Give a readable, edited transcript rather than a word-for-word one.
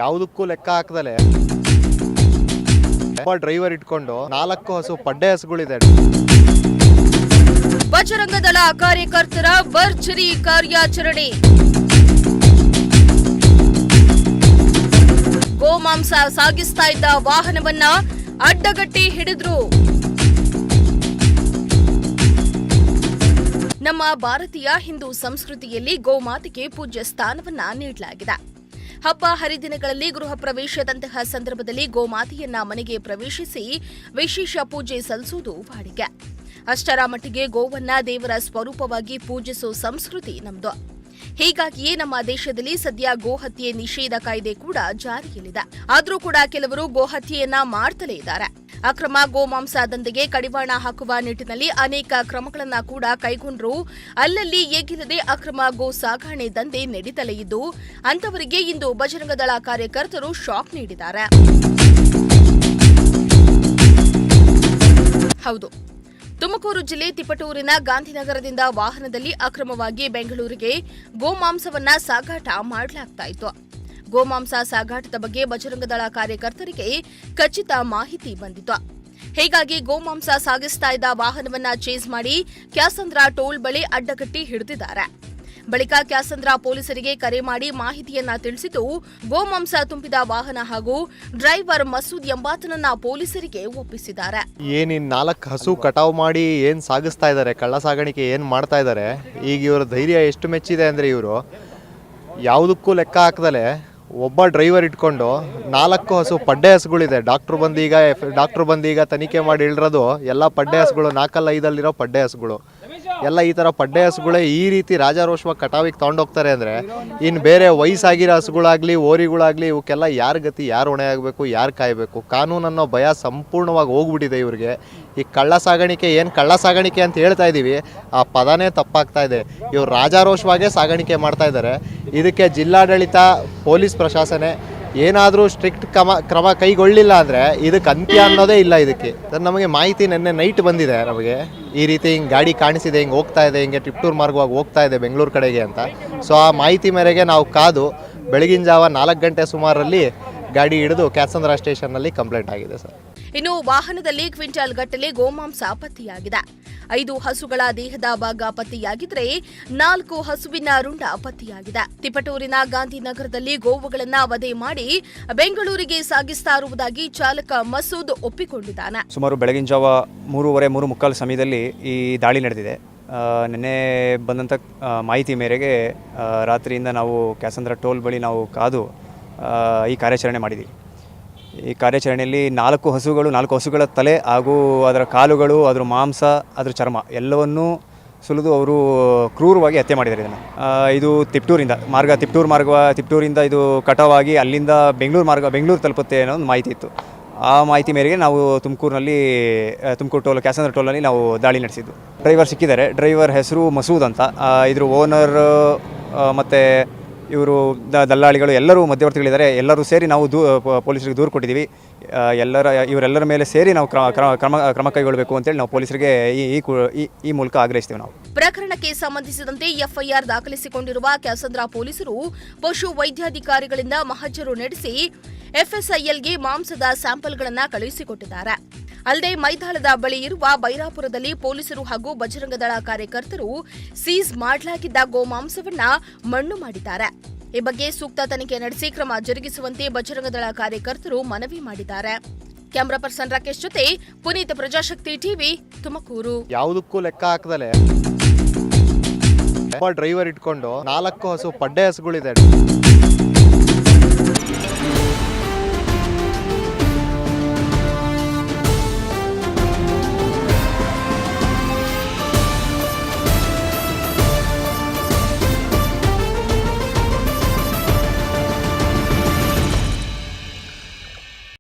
ಯಾವುದಕ್ಕೂ ಲೆಕ್ಕ ಹಾಕದಲೆ ಡ್ರೈವರ್ ಇಟ್ಕೊಂಡು 4 ಹಸು ಪಡ್ಡೆ ಹಸುಗಳಿದೆ. ಬಜರಂಗ ದಳ ಕಾರ್ಯಕರ್ತರ ಭರ್ಜರಿ ಕಾರ್ಯಾಚರಣೆ. ಗೋಮಾಂಸ ಸಾಗಿಸ್ತಾ ಇದ್ದ ವಾಹನವನ್ನ ಅಡ್ಡಗಟ್ಟಿ ಹಿಡಿದ್ರು. ನಮ್ಮ ಭಾರತೀಯ ಹಿಂದೂ ಸಂಸ್ಕೃತಿಯಲ್ಲಿ ಗೋಮಾತೆಗೆ ಪೂಜ್ಯ ಸ್ಥಾನವನ್ನ ನೀಡಲಾಗಿದೆ. ಹಬ್ಬ ಹರಿದಿನಗಳಲ್ಲಿ ಗೃಹ ಪ್ರವೇಶದಂತಹ ಸಂದರ್ಭದಲ್ಲಿ ಗೋಮಾತೆಯನ್ನ ಮನೆಗೆ ಪ್ರವೇಶಿಸಿ ವಿಶೇಷ ಪೂಜೆ ಸಲ್ಲಿಸುವುದು ವಾಡಿಕೆ. ಅಷ್ಟರ ಮಟ್ಟಿಗೆ ಗೋವನ್ನ ದೇವರ ಸ್ವರೂಪವಾಗಿ ಪೂಜಿಸೋ ಸಂಸ್ಕೃತಿ ನಮ್ದು. ಹೀಗಾಗಿಯೇ ನಮ್ಮ ದೇಶದಲ್ಲಿ ಸದ್ಯ ಗೋಹತ್ಯೆ ನಿಷೇಧ ಕಾಯ್ದೆ ಕೂಡ ಜಾರಿಯಲ್ಲಿದೆ. ಆದರೂ ಕೂಡ ಕೆಲವರು ಗೋಹತ್ಯೆಯನ್ನ ಮಾಡ್ತಲೇ ಇದ್ದಾರೆ. ಅಕ್ರಮ ಗೋಮಾಂಸ ದಂಧೆಗೆ ಕಡಿವಾಣ ಹಾಕುವ ನಿಟ್ಟಿನಲ್ಲಿ ಅನೇಕ ಕ್ರಮಗಳನ್ನ ಕೂಡ ಕೈಗೊಂಡ್ರು. ಅಲ್ಲಲ್ಲಿ ಏಗಿಲ್ಲದೆ ಅಕ್ರಮ ಗೋ ಸಾಗಣೆ ದಂಧೆ ನಡೀತಲೇ ಇದ್ದು ಅಂತವರಿಗೆ ಇಂದು ಬಜರಂಗ ದಳ ಕಾರ್ಯಕರ್ತರು ಶಾಕ್ ನೀಡಿದ್ದಾರೆ. ಹೌದು, ತುಮಕೂರು ಜಿಲ್ಲೆ ತಿಪಟೂರಿನ ಗಾಂಧಿನಗರದಿಂದ ವಾಹನದಲ್ಲಿ ಅಕ್ರಮವಾಗಿ ಬೆಂಗಳೂರಿಗೆ ಗೋಮಾಂಸವನ್ನ ಸಾಗಾಟ ಮಾಡಲಾಗ್ತಾ ಇತ್ತು. ಗೋಮಾಂಸ ಸಾಗಾಟದ ಬಗ್ಗೆ ಬಜರಂಗ ದಳ ಕಾರ್ಯಕರ್ತರಿಗೆ ಖಚಿತ ಮಾಹಿತಿ ಬಂದಿತ್ತು. ಹೀಗಾಗಿ ಗೋಮಾಂಸ ಸಾಗಿಸ್ತಾ ಇದ್ದ ವಾಹನವನ್ನ ಚೇಸ್ ಮಾಡಿ ಕ್ಯಾಸಂದ್ರ ಟೋಲ್ ಬಳಿ ಅಡ್ಡಗಟ್ಟಿ ಹಿಡಿದಿದ್ದಾರೆ. ಬಳಿಕ ಕ್ಯಾಸಂದ್ರ ಪೊಲೀಸರಿಗೆ ಕರೆ ಮಾಡಿ ಮಾಹಿತಿಯನ್ನ ತಿಳಿಸಿದ್ದು ಗೋಮಾಂಸ ತುಂಬಿದ ವಾಹನ ಹಾಗೂ ಡ್ರೈವರ್ ಮಸೂದ್ ಎಂಬಾತನನ್ನ ಪೊಲೀಸರಿಗೆ ಒಪ್ಪಿಸಿದ್ದಾರೆ. ಏನಿನ್ 4 ಹಸು ಕಟಾವ್ ಮಾಡಿ ಏನ್ ಸಾಗಿಸ್ತಾ ಇದ್ದಾರೆ, ಕಳ್ಳ ಸಾಗಾಣಿಕೆ ಏನ್ ಮಾಡ್ತಾ ಇದ್ದಾರೆ. ಈಗ ಇವರ ಧೈರ್ಯ ಎಷ್ಟು ಮೆಚ್ಚಿದೆ ಅಂದ್ರೆ ಇವರು ಯಾವುದಕ್ಕೂ ಲೆಕ್ಕ ಹಾಕದಲೆ ಒಬ್ಬ ಡ್ರೈವರ್ ಇಟ್ಕೊಂಡು 4 ಹಸು ಪಡ್ಡೆ ಹಸುಗಳಿದೆ. ಡಾಕ್ಟ್ರು ಬಂದೀಗ ತನಿಖೆ ಮಾಡಿ ಹೇಳಿರೋದು ಎಲ್ಲ ಪಡ್ಡೆ ಹಸುಗಳು, 4-5 ಪಡ್ಡೆ ಹಸುಗಳು ಎಲ್ಲ ಈ ಥರ ಪಡ್ಡೆ ಹಸುಗಳೇ ಈ ರೀತಿ ರಾಜಾರೋಷವಾಗಿ ಕಟಾವಿಗೆ ತೊಗೊಂಡೋಗ್ತಾರೆ ಅಂದರೆ ಇನ್ನು ಬೇರೆ ವಯಸ್ಸಾಗಿರೋ ಹಸುಗಳಾಗಲಿ ಓರಿಗಳಾಗಲಿ ಇವಕ್ಕೆಲ್ಲ ಯಾರ ಗತಿ, ಯಾರು ಹೊಣೆ ಆಗಬೇಕು, ಯಾರು ಕಾಯಬೇಕು? ಕಾನೂನನ್ನೋ ಭಯ ಸಂಪೂರ್ಣವಾಗಿ ಹೋಗ್ಬಿಟ್ಟಿದೆ ಇವ್ರಿಗೆ. ಈ ಕಳ್ಳ ಸಾಗಾಣಿಕೆ ಕಳ್ಳ ಸಾಗಾಣಿಕೆ ಅಂತ ಹೇಳ್ತಾ ಇದ್ದೀವಿ, ಆ ಪದನೇ ತಪ್ಪಾಗ್ತಾ ಇದೆ. ಇವ್ರು ರಾಜಾರೋಷವಾಗೇ ಸಾಗಾಣಿಕೆ ಮಾಡ್ತಾ ಇದ್ದಾರೆ. ಇದಕ್ಕೆ ಜಿಲ್ಲಾಡಳಿತ, ಪೊಲೀಸ್ ಪ್ರಶಾಸನೆ ಏನಾದರೂ ಸ್ಟ್ರಿಕ್ಟ್ ಕ್ರಮ ಕೈಗೊಳ್ಳಿಲ್ಲ ಅಂದರೆ ಇದಕ್ಕೆ ಅಂತ್ಯ ಅನ್ನೋದೇ ಇಲ್ಲ. ಇದಕ್ಕೆ ನಮಗೆ ಮಾಹಿತಿ ನಿನ್ನೆ ನೈಟ್ ಬಂದಿದೆ. ನಮಗೆ ಈ ರೀತಿ ಹಿಂಗೆ ಗಾಡಿ ಕಾಣಿಸಿದೆ, ಹಿಂಗೆ ಹೋಗ್ತಾ ಇದೆ, ಹಿಂಗೆ ಟಿಪ್ಟೂರ್ ಮಾರ್ಗವಾಗಿ ಹೋಗ್ತಾ ಇದೆ ಬೆಂಗಳೂರು ಕಡೆಗೆ ಅಂತ. ಸೊ ಆ ಮಾಹಿತಿ ಮೇರೆಗೆ ನಾವು ಕಾದು ಬೆಳಗಿನ ಜಾವ 4 ಗಂಟೆ ಸುಮಾರಲ್ಲಿ ಗಾಡಿ ಹಿಡಿದು ಕ್ಯಾಸಂದ್ರ ಸ್ಟೇಷನ್ನಲ್ಲಿ ಕಂಪ್ಲೇಂಟ್ ಆಗಿದೆ ಸರ್. ಇನ್ನು ವಾಹನದಲ್ಲಿ ಕ್ವಿಂಟಾಲ್ ಗಟ್ಟಲೆ ಗೋಮಾಂಸ ಪತ್ತೆಯಾಗಿದೆ. 5 ಹಸುಗಳ ದೇಹದ ಭಾಗ ಪತ್ತೆಯಾಗಿದ್ರೆ 4 ಹಸುವಿನ ರುಂಡ ಪತ್ತೆಯಾಗಿದೆ. ತಿಪಟೂರಿನ ಗಾಂಧಿನಗರದಲ್ಲಿ ಗೋವುಗಳನ್ನ ವಧೆ ಮಾಡಿ ಬೆಂಗಳೂರಿಗೆ ಸಾಗಿಸ್ತಾ ಇರುವುದಾಗಿ ಚಾಲಕ ಮಸೂದ್ ಒಪ್ಪಿಕೊಂಡಿದ್ದಾನೆ. ಸುಮಾರು ಬೆಳಗಿನ ಜಾವ 3:45 ಸಮಯದಲ್ಲಿ ಈ ದಾಳಿ ನಡೆದಿದೆ. ನಿನ್ನೆ ಬಂದಂಥ ಮಾಹಿತಿ ಮೇರೆಗೆ ರಾತ್ರಿಯಿಂದ ನಾವು ಕ್ಯಾಸಂದ್ರ ಟೋಲ್ ಬಳಿ ನಾವು ಕಾದು ಈ ಕಾರ್ಯಾಚರಣೆ ಮಾಡಿದ್ದೀವಿ. ಈ ಕಾರ್ಯಾಚರಣೆಯಲ್ಲಿ 4 ಹಸುಗಳ ತಲೆ ಹಾಗೂ ಅದರ ಕಾಲುಗಳು, ಅದರ ಮಾಂಸ, ಅದರ ಚರ್ಮ ಎಲ್ಲವನ್ನೂ ಸುಲಿದು ಅವರು ಕ್ರೂರವಾಗಿ ಹತ್ಯೆ ಮಾಡಿದ್ದಾರೆ. ಇದನ್ನು ಇದು ತಿಪ್ಟೂರಿಂದ ಇದು ಕಟಾವಾಗಿ ಅಲ್ಲಿಂದ ಬೆಂಗಳೂರು ತಲುಪುತ್ತೆ ಅನ್ನೋ ಒಂದು ಮಾಹಿತಿ ಇತ್ತು. ಆ ಮಾಹಿತಿ ಮೇರೆಗೆ ನಾವು ತುಮಕೂರು ಕ್ಯಾಸಂದ್ರ ಟೋಲಲ್ಲಿ ನಾವು ದಾಳಿ ನಡೆಸಿದ್ದು. ಡ್ರೈವರ್ ಸಿಕ್ಕಿದ್ದಾರೆ. ಡ್ರೈವರ್ ಹೆಸರು ಮಸೂದ್ ಅಂತ. ಇದ್ರ ಓನರ್ ಮತ್ತು ಇವರು ದಲ್ಲಾಳಿಗಳು ಎಲ್ಲರೂ ಮಧ್ಯವರ್ತಿಗಳಿದ್ದಾರೆ. ಎಲ್ಲರೂ ಸೇರಿ ನಾವು ಪೊಲೀಸರಿಗೆ ದೂರು ಕೊಟ್ಟಿದ್ದೀವಿ. ಇವರೆಲ್ಲರ ಮೇಲೆ ಸೇರಿ ನಾವು ಕ್ರಮ ಕೈಗೊಳ್ಳಬೇಕು ಅಂತೇಳಿ ನಾವು ಪೊಲೀಸರಿಗೆ ಈ ಮೂಲಕ ಆಗ್ರಹಿಸ್ತೀವಿ. ನಾವು ಪ್ರಕರಣಕ್ಕೆ ಸಂಬಂಧಿಸಿದಂತೆ ಎಫ್ಐಆರ್ ದಾಖಲಿಸಿಕೊಂಡಿರುವ ಕ್ಯಾಸಂದ್ರ ಪೊಲೀಸರು ಪಶು ವೈದ್ಯಾಧಿಕಾರಿಗಳಿಂದ ಮಹಜರು ನಡೆಸಿ ಎಫ್ಎಸ್ಐಎಲ್ಗೆ ಮಾಂಸದ ಸ್ಯಾಂಪಲ್ಗಳನ್ನು ಕಳುಹಿಸಿಕೊಟ್ಟಿದ್ದಾರೆ. ಅಲ್ಲದೆ ಮೈದಾಳದ ಬಳಿ ಇರುವ ಬೈರಾಪುರದಲ್ಲಿ ಪೊಲೀಸರು ಹಾಗೂ ಬಜರಂಗ ದಳ ಕಾರ್ಯಕರ್ತರು ಸೀಸ್ ಮಾಡಲಾಗಿದ್ದ ಗೋಮಾಂಸವನ್ನ ಮಣ್ಣು ಮಾಡಿದ್ದಾರೆ. ಈ ಬಗ್ಗೆ ಸೂಕ್ತ ತನಿಖೆ ನಡೆಸಿ ಕ್ರಮ ಜರುಗಿಸುವಂತೆ ಬಜರಂಗ ದಳ ಕಾರ್ಯಕರ್ತರು ಮನವಿ ಮಾಡಿದ್ದಾರೆ. ಕ್ಯಾಮರಾ ಪರ್ಸನ್ ರಾಕೇಶ್ ಜೊತೆ ಪುನೀತ್, ಪ್ರಜಾಶಕ್ತಿ ಟಿವಿ, ತುಮಕೂರು. ಯಾವುದಕ್ಕೂ ಲೆಕ್ಕ ಹಾಕದಲೆ ಡ್ರೈವರ್ ಇಟ್ಕೊಂಡು 4 ಹಸು ಪಡ್ಡೆ ಹಸುಗಳಿದೆ.